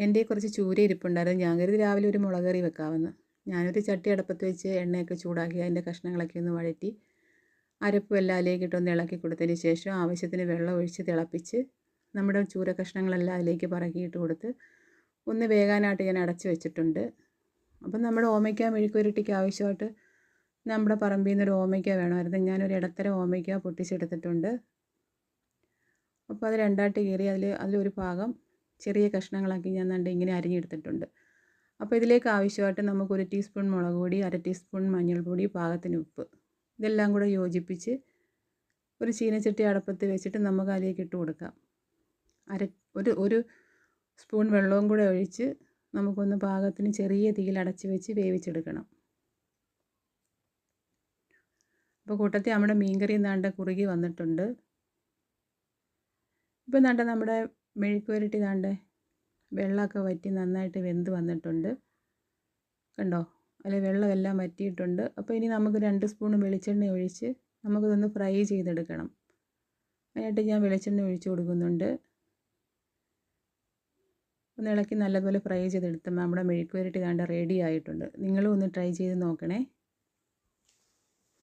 എൻ്റെ കുറച്ച് ചൂര ഇരിപ്പുണ്ടായിരുന്നു. ഞാൻ കരുതി രാവിലെ ഒരു മുളക് കറി വെക്കാമെന്ന്. ഞാനൊരു ചട്ടി അടുപ്പത്ത് വെച്ച് എണ്ണയൊക്കെ ചൂടാക്കി അതിൻ്റെ കഷ്ണങ്ങളൊക്കെ ഒന്ന് വഴറ്റി അരപ്പും എല്ലാം അതിലേക്കിട്ടൊന്ന് ഇളക്കി കൊടുത്തതിന് ശേഷം ആവശ്യത്തിന് വെള്ളം ഒഴിച്ച് തിളപ്പിച്ച് നമ്മുടെ ചൂര കഷ്ണങ്ങളെല്ലാം അതിലേക്ക് പറക്കിയിട്ട് കൊടുത്ത് ഒന്ന് വേകാനായിട്ട് ഞാൻ അടച്ച് വെച്ചിട്ടുണ്ട്. അപ്പം നമ്മുടെ ഓമയ്ക്ക മെഴുക്കുവരട്ടിക്ക് ആവശ്യമായിട്ട് നമ്മുടെ പറമ്പിൽ നിന്നൊരു ഓമയ്ക്ക വേണമായിരുന്നു. ഞാനൊരു ഇടത്തരം ഓമയ്ക്ക പൊട്ടിച്ചെടുത്തിട്ടുണ്ട്. അപ്പോൾ അത് രണ്ടായിട്ട് കീറി അതിലൊരു ഭാഗം ചെറിയ കഷ്ണങ്ങളാക്കി ഞാൻ ദാണ്ടെ ഇങ്ങനെ അരിഞ്ഞെടുത്തിട്ടുണ്ട്. അപ്പോൾ ഇതിലേക്ക് ആവശ്യമായിട്ട് നമുക്ക് 1 ടീസ്പൂൺ മുളക് പൊടി, 1/2 ടീസ്പൂൺ മഞ്ഞൾപ്പൊടി, പാകത്തിന് ഉപ്പ് ഇതെല്ലാം കൂടെ യോജിപ്പിച്ച് ഒരു ചീനച്ചട്ടി അടുപ്പത്ത് വെച്ചിട്ട് നമുക്ക് അതിലേക്ക് ഇട്ട് കൊടുക്കാം. ഒരു സ്പൂൺ വെള്ളവും കൂടെ ഒഴിച്ച് നമുക്കൊന്ന് പാകത്തിന് ചെറിയ തീയിൽ അടച്ച് വെച്ച് വേവിച്ചെടുക്കണം. അപ്പോൾ കൂട്ടത്തിൽ നമ്മുടെ മീൻകറി ദാണ്ടെ കുറുകി വന്നിട്ടുണ്ട്. ഇപ്പം ദാണ്ടെ നമ്മുടെ മെഴുക്കുവരട്ടി ദാണ്ടെ വെള്ളമൊക്കെ വറ്റി നന്നായിട്ട് വെന്ത് വന്നിട്ടുണ്ട്. കണ്ടോ? അതിൽ വെള്ളമെല്ലാം വറ്റിയിട്ടുണ്ട്. അപ്പോൾ ഇനി നമുക്ക് 2 സ്പൂൺ വെളിച്ചെണ്ണ ഒഴിച്ച് നമുക്കിതൊന്ന് ഫ്രൈ ചെയ്തെടുക്കണം. അതിനായിട്ട് ഞാൻ വെളിച്ചെണ്ണ ഒഴിച്ച് കൊടുക്കുന്നുണ്ട്. ഒന്ന് ഇളക്കി നല്ലതുപോലെ ഫ്രൈ ചെയ്തെടുത്ത് നമ്മുടെ മെഴുക്കുവരട്ടി ദാണ്ടെ റെഡി ആയിട്ടുണ്ട്. നിങ്ങളും ഒന്ന് ട്രൈ ചെയ്ത് നോക്കണേ.